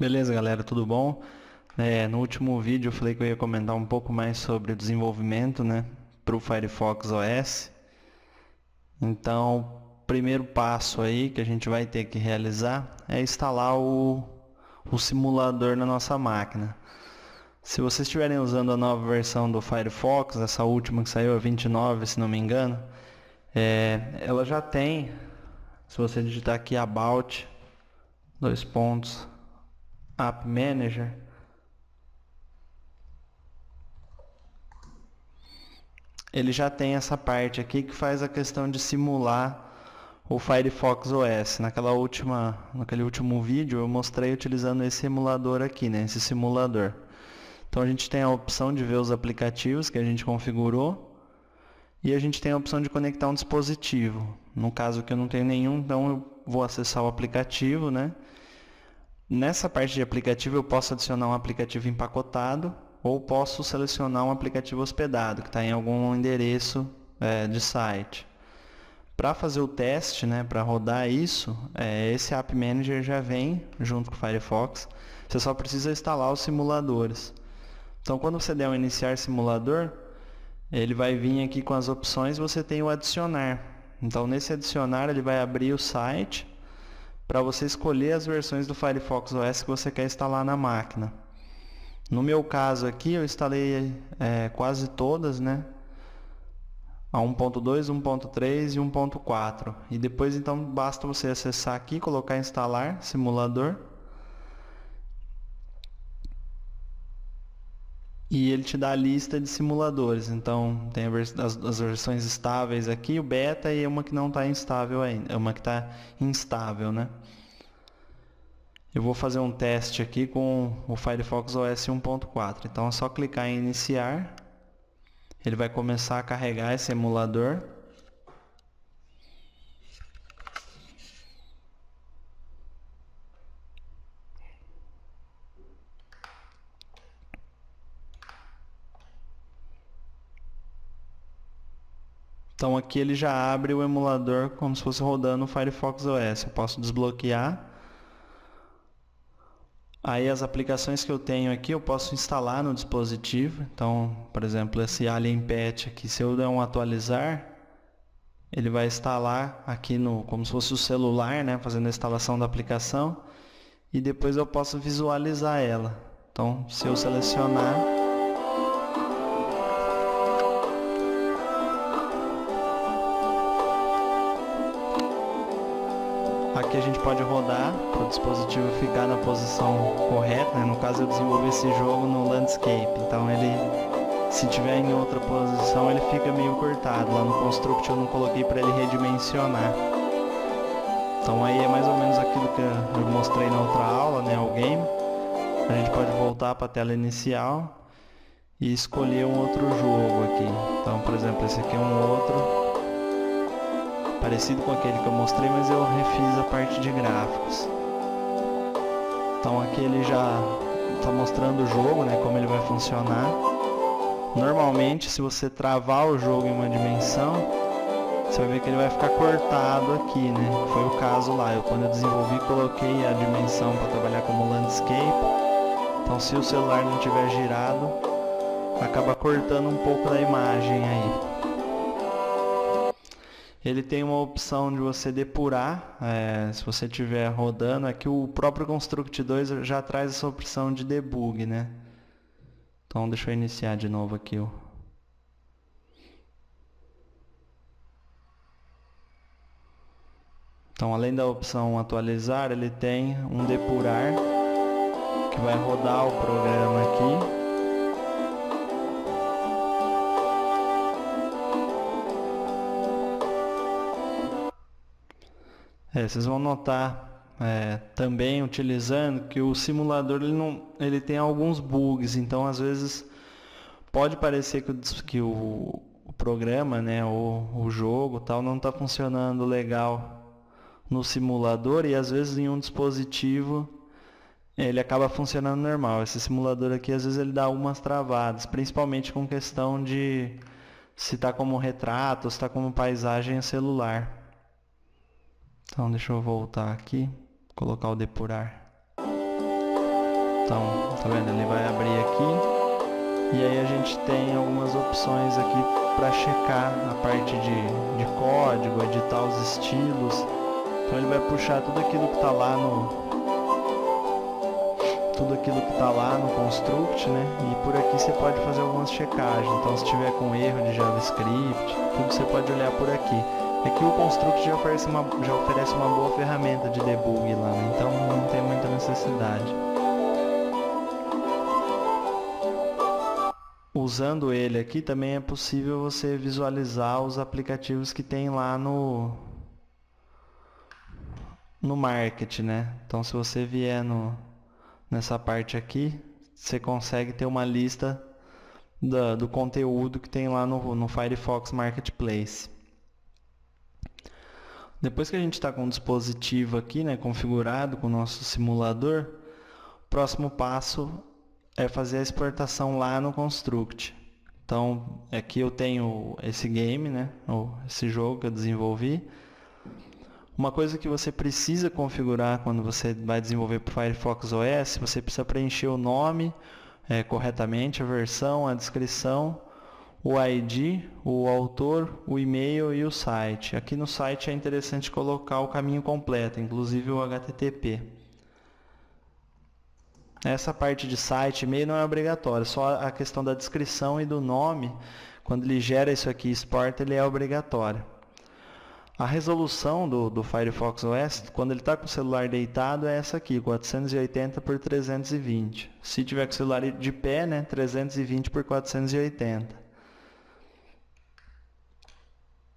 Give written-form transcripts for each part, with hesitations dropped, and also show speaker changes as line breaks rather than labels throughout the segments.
Beleza, galera, tudo bom? No último vídeo eu falei que eu ia comentar um pouco mais sobre o desenvolvimento, né, para o Firefox OS. Então, o primeiro passo aí que a gente vai ter que realizar é instalar o simulador na nossa máquina. Se vocês estiverem usando a nova versão do Firefox, essa última que saiu, a 29, se não me engano, ela já tem, se você digitar aqui About, App Manager, ele já tem essa parte aqui que faz a questão de simular o Firefox OS. Naquele último vídeo eu mostrei utilizando esse emulador aqui, né, esse simulador. Então a gente tem a opção de ver os aplicativos que a gente configurou e a gente tem a opção de conectar um dispositivo. No caso que eu não tenho nenhum, então eu vou acessar o aplicativo, né? Nessa parte de aplicativo eu posso adicionar um aplicativo empacotado ou posso selecionar um aplicativo hospedado que está em algum endereço de site. Para fazer o teste, né, para rodar isso, esse App Manager já vem junto com o Firefox. Você só precisa instalar os simuladores. Então, quando você der um iniciar simulador, ele vai vir aqui com as opções e você tem o adicionar. Então, nesse adicionar, ele vai abrir o site para você escolher as versões do Firefox OS que você quer instalar na máquina. No meu caso aqui, eu instalei quase todas, né? A 1.2, 1.3 e 1.4. E depois, então, basta você acessar aqui, colocar instalar simulador. E ele te dá a lista de simuladores. Então, tem as versões estáveis aqui, o beta e uma que não está instável ainda. Uma que está instável, né? Eu vou fazer um teste aqui com o Firefox OS 1.4. Então é só clicar em iniciar. Ele vai começar a carregar esse emulador. Então aqui ele já abre o emulador como se fosse rodando o Firefox OS. Eu posso desbloquear. Aí as aplicações que eu tenho aqui eu posso instalar no dispositivo. Então, por exemplo, esse Alien Pet aqui, se eu der um atualizar, ele vai instalar aqui como se fosse o celular, né, fazendo a instalação da aplicação. E depois eu posso visualizar ela. Então, se eu selecionar, aqui a gente pode rodar para o dispositivo ficar na posição correta, né? No caso eu desenvolvi esse jogo no Landscape, então se tiver em outra posição ele fica meio cortado. Lá no Construct eu não coloquei para ele redimensionar. Então aí é mais ou menos aquilo que eu mostrei na outra aula, né? O game. A gente pode voltar para a tela inicial e escolher um outro jogo aqui. Então, por exemplo, esse aqui é um outro parecido com aquele que eu mostrei, mas eu refiz a parte de gráficos. Então aqui ele já está mostrando o jogo, né, como ele vai funcionar. Normalmente, se você travar o jogo em uma dimensão, você vai ver que ele vai ficar cortado aqui, né? Foi o caso lá. Quando eu desenvolvi, coloquei a dimensão para trabalhar como landscape. Então, se o celular não tiver girado, acaba cortando um pouco da imagem aí. Ele tem uma opção de você depurar, se você estiver rodando, é que o próprio Construct 2 já traz essa opção de debug, né? Então deixa eu iniciar de novo aqui. Então além da opção atualizar, ele tem um depurar, que vai rodar o programa aqui. Vocês vão notar também utilizando que o simulador ele tem alguns bugs, então às vezes pode parecer que o programa, né, o jogo tal, não está funcionando legal no simulador e às vezes em um dispositivo ele acaba funcionando normal. Esse simulador aqui às vezes ele dá umas travadas, principalmente com questão de se está como retrato, se está como paisagem celular. Então deixa eu voltar aqui, colocar o depurar. Então, tá vendo? Ele vai abrir aqui e aí a gente tem algumas opções aqui para checar a parte de código, editar os estilos. Então ele vai puxar tudo aquilo que está lá no construct, né? E por aqui você pode fazer algumas checagens. Então se tiver com erro de JavaScript, tudo você pode olhar por aqui. Aqui o construct já oferece uma boa ferramenta de debug lá, né? Então não tem muita necessidade. Usando ele aqui também é possível você visualizar os aplicativos que tem lá no Market, né? Então se você vier nessa parte aqui, você consegue ter uma lista do conteúdo que tem lá no Firefox Marketplace. Depois que a gente está com o dispositivo aqui, né, configurado com o nosso simulador, o próximo passo é fazer a exportação lá no Construct. Então, aqui eu tenho esse game, né, ou esse jogo que eu desenvolvi. Uma coisa que você precisa configurar quando você vai desenvolver para o Firefox OS, você precisa preencher o nome corretamente, a versão, a descrição, o ID, o autor, o e-mail e o site. Aqui no site é interessante colocar o caminho completo, inclusive o HTTP. Essa parte de site e e-mail não é obrigatória, só a questão da descrição e do nome, quando ele gera isso aqui e exporta, ele é obrigatório. A resolução do Firefox OS, quando ele está com o celular deitado, é essa aqui, 480 por 320. Se tiver com o celular de pé, né, 320 por 480.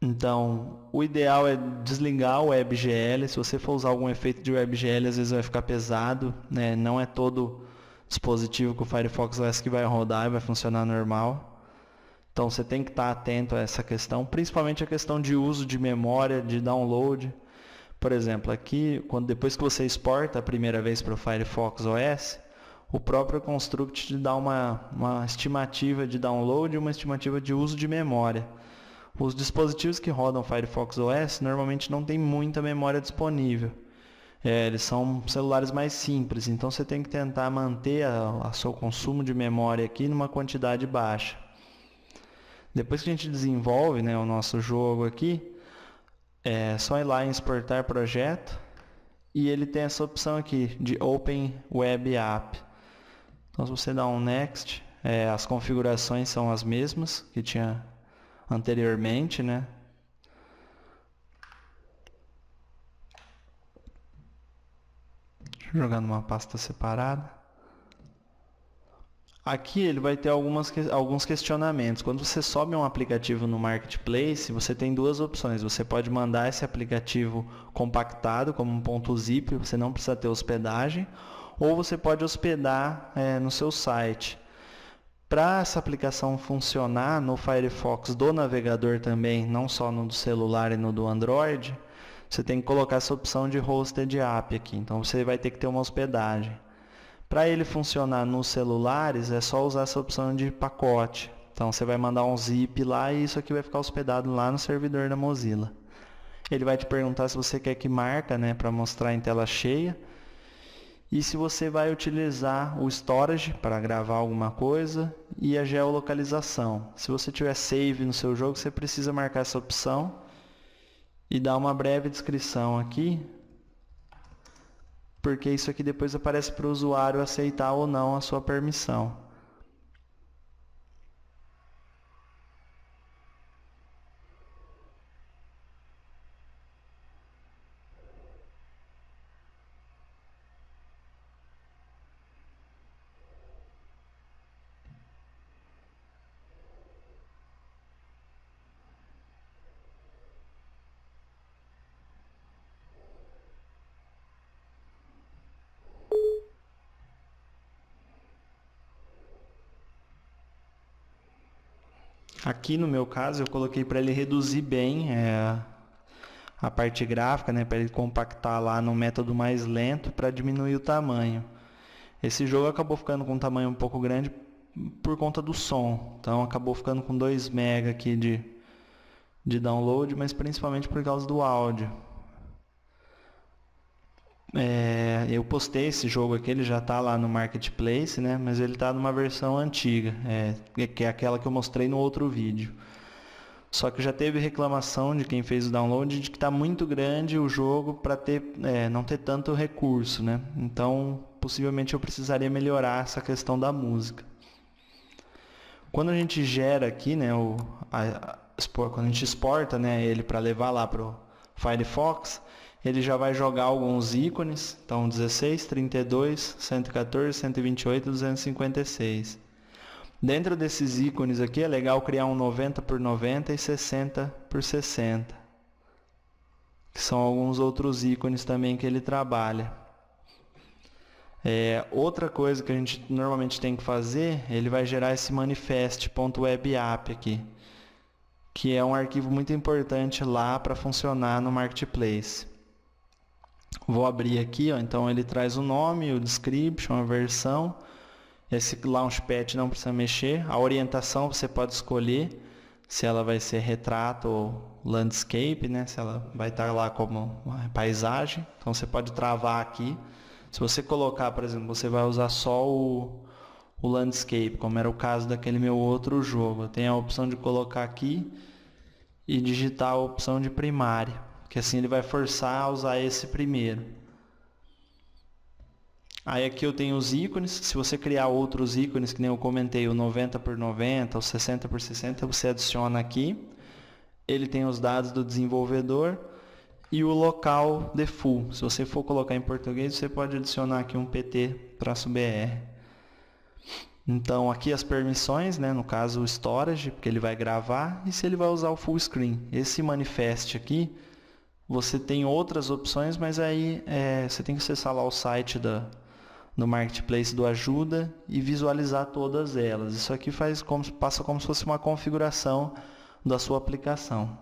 Então, o ideal é desligar o WebGL. Se você for usar algum efeito de WebGL, às vezes vai ficar pesado, né? Não é todo dispositivo com o Firefox OS que vai rodar e vai funcionar normal. Então você tem que estar atento a essa questão, principalmente a questão de uso de memória, de download. Por exemplo, aqui, depois que você exporta a primeira vez para o Firefox OS, o próprio Construct te dá uma estimativa de download e uma estimativa de uso de memória. Os dispositivos que rodam Firefox OS normalmente não tem muita memória disponível. Eles são celulares mais simples, então você tem que tentar manter o seu consumo de memória aqui numa quantidade baixa. Depois que a gente desenvolve, né, o nosso jogo aqui, é só ir lá em exportar projeto e ele tem essa opção aqui de Open Web App. Então se você dá um Next, as configurações são as mesmas que tinha anteriormente, né? Deixa eu jogar numa pasta separada. Aqui ele vai ter alguns questionamentos. Quando você sobe um aplicativo no Marketplace, você tem duas opções. Você pode mandar esse aplicativo compactado como um .zip, você não precisa ter hospedagem, ou você pode hospedar no seu site. Para essa aplicação funcionar no Firefox do navegador também, não só no do celular e no do Android, você tem que colocar essa opção de Hosted App aqui. Então você vai ter que ter uma hospedagem. Para ele funcionar nos celulares, é só usar essa opção de pacote. Então você vai mandar um zip lá e isso aqui vai ficar hospedado lá no servidor da Mozilla. Ele vai te perguntar se você quer que marca, né, para mostrar em tela cheia. E se você vai utilizar o storage para gravar alguma coisa e a geolocalização. Se você tiver save no seu jogo, você precisa marcar essa opção e dar uma breve descrição aqui, porque isso aqui depois aparece para o usuário aceitar ou não a sua permissão. Aqui no meu caso eu coloquei para ele reduzir bem a parte gráfica, né, para ele compactar lá no método mais lento para diminuir o tamanho. Esse jogo acabou ficando com um tamanho um pouco grande por conta do som, então acabou ficando com 2 MB aqui de download, mas principalmente por causa do áudio. Eu postei esse jogo aqui, ele já está lá no Marketplace, né? Mas ele está numa versão antiga, que é aquela que eu mostrei no outro vídeo. Só que já teve reclamação de quem fez o download de que está muito grande o jogo para não ter tanto recurso, né? Então, possivelmente eu precisaria melhorar essa questão da música. Quando a gente gera aqui, né, quando a gente exporta, né, ele para levar lá para o Firefox, ele já vai jogar alguns ícones, então 16, 32, 114, 128 e 256. Dentro desses ícones aqui é legal criar um 90 por 90 e 60 por 60, que são alguns outros ícones também que ele trabalha. Outra coisa que a gente normalmente tem que fazer, ele vai gerar esse manifest.webapp aqui, que é um arquivo muito importante lá para funcionar no Marketplace. Vou abrir aqui, ó, então ele traz o nome, o description, a versão. Esse Launchpad não precisa mexer. A orientação você pode escolher se ela vai ser retrato ou landscape, né? Se ela vai estar lá como uma paisagem. Então você pode travar aqui. Se você colocar, por exemplo, você vai usar só o landscape, como era o caso daquele meu outro jogo. Tem a opção de colocar aqui e digitar a opção de primária, que assim ele vai forçar a usar esse primeiro. Aí aqui eu tenho os ícones. Se você criar outros ícones, que nem eu comentei, o 90 por 90, o 60 por 60, você adiciona aqui. Ele tem os dados do desenvolvedor e o local default. Se você for colocar em português, você pode adicionar aqui um pt-br. Então aqui as permissões, né? No caso o storage, porque ele vai gravar, e se ele vai usar o full screen. Esse manifest aqui, você tem outras opções, mas aí você tem que acessar lá o site no Marketplace do Ajuda e visualizar todas elas. Isso aqui passa como se fosse uma configuração da sua aplicação.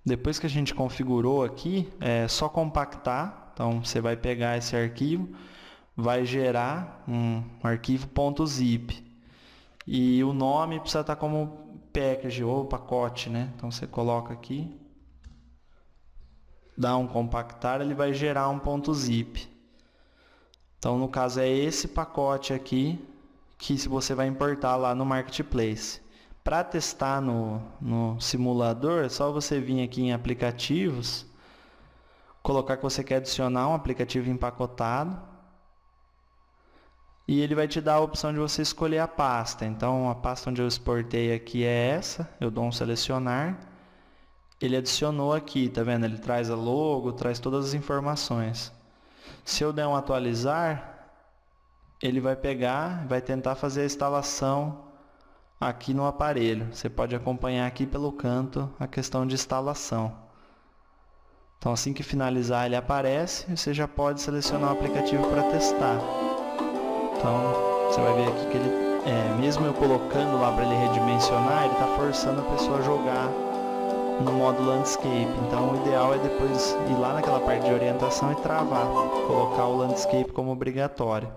Depois que a gente configurou aqui, é só compactar. Então você vai pegar esse arquivo, vai gerar um arquivo .zip. E o nome precisa estar como package ou pacote, né? Então você coloca aqui, dá um compactar, ele vai gerar um .zip. Então, no caso, é esse pacote aqui que você vai importar lá no Marketplace. Para testar no simulador, é só você vir aqui em aplicativos, colocar que você quer adicionar um aplicativo empacotado, e ele vai te dar a opção de você escolher a pasta. Então, a pasta onde eu exportei aqui é essa, eu dou um selecionar, ele adicionou aqui, tá vendo? Ele traz a logo, traz todas as informações. Se eu der um atualizar, ele vai pegar, vai tentar fazer a instalação aqui no aparelho. Você pode acompanhar aqui pelo canto a questão de instalação. Então assim que finalizar ele aparece, você já pode selecionar o aplicativo para testar. Então você vai ver aqui que ele, mesmo eu colocando lá para ele redimensionar, ele está forçando a pessoa a jogar no modo landscape. Então o ideal é depois ir lá naquela parte de orientação e travar, colocar o landscape como obrigatório,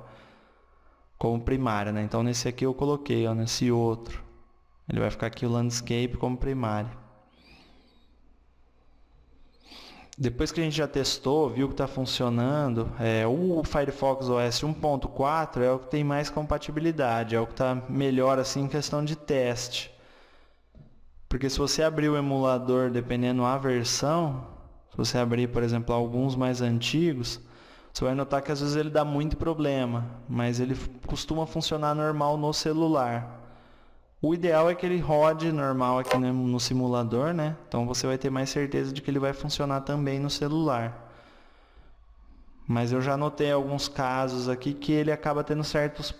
como primário, né? Então nesse aqui eu coloquei, ó, nesse outro ele vai ficar aqui o landscape como primário. Depois que a gente já testou, viu que está funcionando, o Firefox OS 1.4 é o que tem mais compatibilidade, é o que está melhor assim em questão de teste. Porque se você abrir o emulador, dependendo da versão, se você abrir, por exemplo, alguns mais antigos, você vai notar que às vezes ele dá muito problema, mas ele costuma funcionar normal no celular. O ideal é que ele rode normal aqui no simulador, né? Então você vai ter mais certeza de que ele vai funcionar também no celular. Mas eu já notei alguns casos aqui que ele acaba tendo certos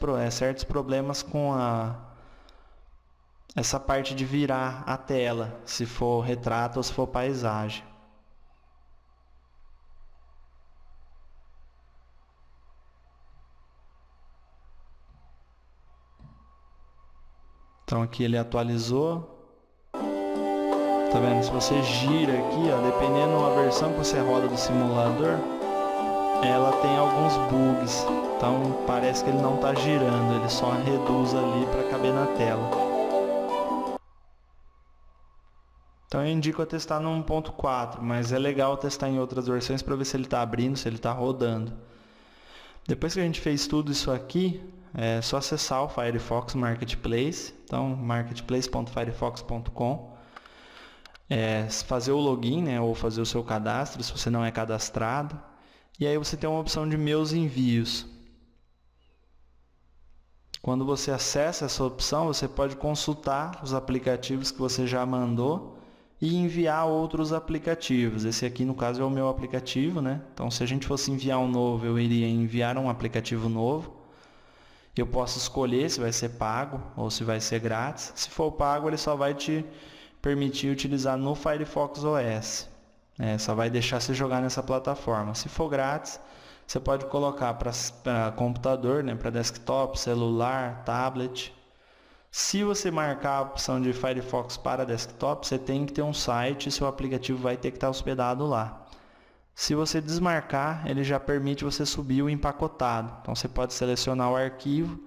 problemas com essa parte de virar a tela, se for retrato ou se for paisagem. Então aqui ele atualizou. Tá vendo? Se você gira aqui, ó, dependendo da versão que você roda do simulador, ela tem alguns bugs. Então parece que ele não está girando, ele só reduz ali para caber na tela. Então eu indico a testar no 1.4, mas é legal testar em outras versões para ver se ele está abrindo, se ele está rodando. Depois que a gente fez tudo isso aqui, é só acessar o Firefox Marketplace, então marketplace.firefox.com, fazer o login, né, ou fazer o seu cadastro se você não é cadastrado, e aí você tem uma opção de meus envios. Quando você acessa essa opção, você pode consultar os aplicativos que você já mandou e enviar outros aplicativos. Esse aqui, no caso, é o meu aplicativo, né? Então, se a gente fosse enviar um novo, eu iria enviar um aplicativo novo. Eu posso escolher se vai ser pago ou se vai ser grátis. Se for pago, ele só vai te permitir utilizar no Firefox OS. Só vai deixar você jogar nessa plataforma. Se for grátis, você pode colocar para computador, né? Para desktop, celular, tablet. Se você marcar a opção de Firefox para desktop, você tem que ter um site e seu aplicativo vai ter que estar hospedado lá. Se você desmarcar, ele já permite você subir o empacotado. Então você pode selecionar o arquivo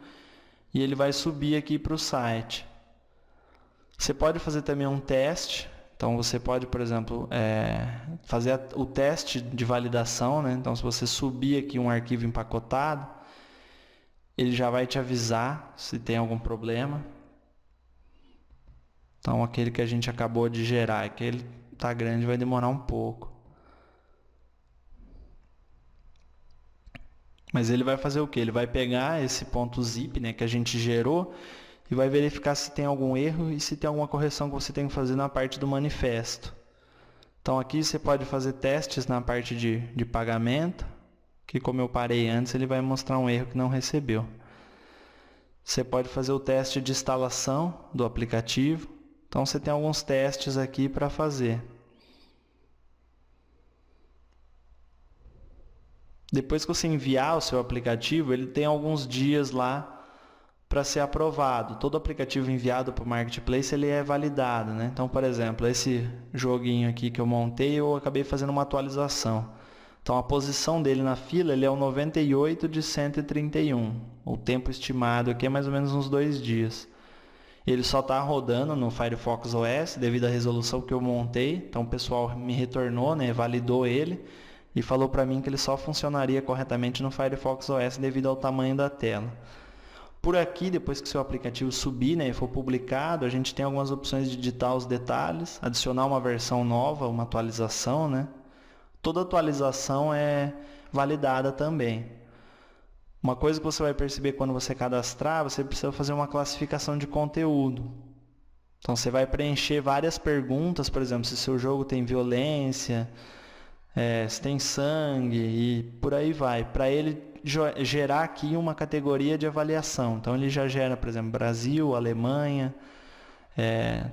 e ele vai subir aqui para o site. Você pode fazer também um teste. Então você pode, por exemplo, fazer o teste de validação, né? Então se você subir aqui um arquivo empacotado, ele já vai te avisar se tem algum problema. Então aquele que a gente acabou de gerar, aquele está grande, vai demorar um pouco. Mas ele vai fazer o quê? Ele vai pegar esse ponto zip, né, que a gente gerou e vai verificar se tem algum erro e se tem alguma correção que você tem que fazer na parte do manifesto. Então aqui você pode fazer testes na parte de pagamento, que como eu parei antes, ele vai mostrar um erro que não recebeu. Você pode fazer o teste de instalação do aplicativo. Então você tem alguns testes aqui para fazer. Depois que você enviar o seu aplicativo, ele tem alguns dias lá para ser aprovado. Todo aplicativo enviado para o Marketplace ele é validado, né? Então, por exemplo, esse joguinho aqui que eu montei, eu acabei fazendo uma atualização. Então a posição dele na fila ele é o 98 de 131. O tempo estimado aqui é mais ou menos uns 2 dias. Ele só está rodando no Firefox OS devido à resolução que eu montei. Então o pessoal me retornou, né, validou ele e falou para mim que ele só funcionaria corretamente no Firefox OS devido ao tamanho da tela. Por aqui, depois que o seu aplicativo subir, né, e for publicado, a gente tem algumas opções de digitar os detalhes, adicionar uma versão nova, uma atualização, né? Toda atualização é validada também. Uma coisa que você vai perceber quando você cadastrar, você precisa fazer uma classificação de conteúdo. Então você vai preencher várias perguntas, por exemplo, se seu jogo tem violência, se tem sangue e por aí vai. Para ele gerar aqui uma categoria de avaliação. Então ele já gera, por exemplo, Brasil, Alemanha,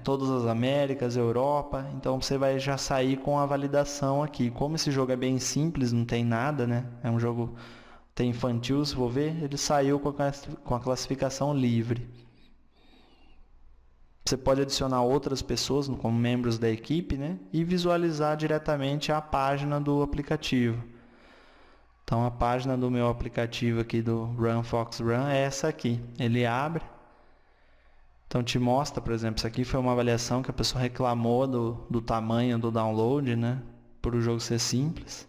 todas as Américas, Europa. Então você vai já sair com a validação aqui. Como esse jogo é bem simples, não tem nada, né? É um jogo tem infantil, se for ver, ele saiu com a classificação livre. Você pode adicionar outras pessoas como membros da equipe, né? E visualizar diretamente a página do aplicativo. Então a página do meu aplicativo aqui do Run Fox Run é essa aqui. Ele abre. Então te mostra, por exemplo, isso aqui foi uma avaliação que a pessoa reclamou do tamanho do download, né? Por o jogo ser simples.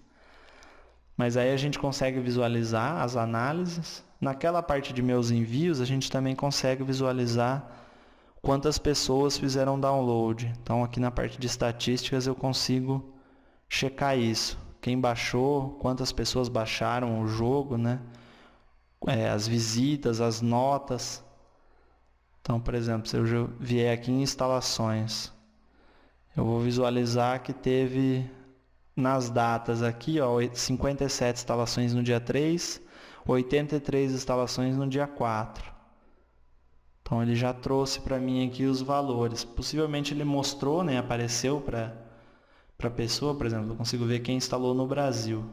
Mas aí a gente consegue visualizar as análises. Naquela parte de meus envios, a gente também consegue visualizar quantas pessoas fizeram download. Então aqui na parte de estatísticas eu consigo checar isso. Quem baixou, quantas pessoas baixaram o jogo, né? As visitas, as notas. Então, por exemplo, se eu vier aqui em instalações, eu vou visualizar que teve nas datas aqui, ó, 57 instalações no dia 3, 83 instalações no dia 4. Então ele já trouxe para mim aqui os valores. Possivelmente ele mostrou, né, apareceu para a pessoa, por exemplo, eu consigo ver quem instalou no Brasil.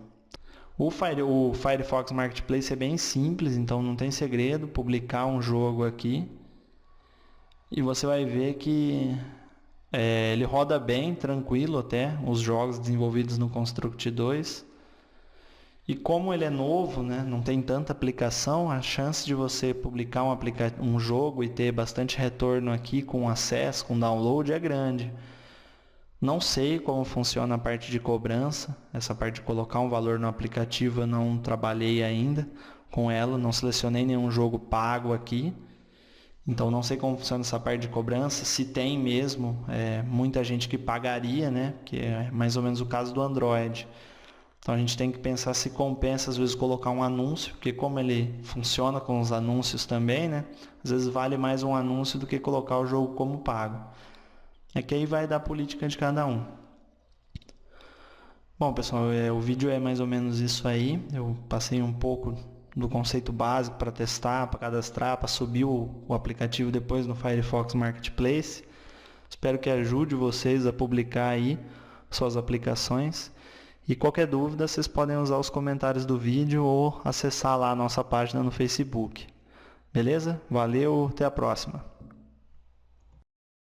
O Firefox Marketplace é bem simples, então não tem segredo, publicar um jogo aqui e você vai ver que ele roda bem, tranquilo até, os jogos desenvolvidos no Construct 2. E como ele é novo, né, não tem tanta aplicação, a chance de você publicar um jogo e ter bastante retorno aqui com acesso, com download é grande. Não sei como funciona a parte de cobrança, essa parte de colocar um valor no aplicativo eu não trabalhei ainda com ela, não selecionei nenhum jogo pago aqui. Então não sei como funciona essa parte de cobrança, se tem mesmo, muita gente que pagaria, né? Que é mais ou menos o caso do Android. Então a gente tem que pensar se compensa às vezes colocar um anúncio, porque como ele funciona com os anúncios também, né? Às vezes vale mais um anúncio do que colocar o jogo como pago. É que aí vai da política de cada um. Bom, pessoal, o vídeo é mais ou menos isso aí. Eu passei um pouco do conceito básico para testar, para cadastrar, para subir o aplicativo depois no Firefox Marketplace. Espero que ajude vocês a publicar aí suas aplicações. E qualquer dúvida, vocês podem usar os comentários do vídeo ou acessar lá a nossa página no Facebook. Beleza? Valeu, até a próxima.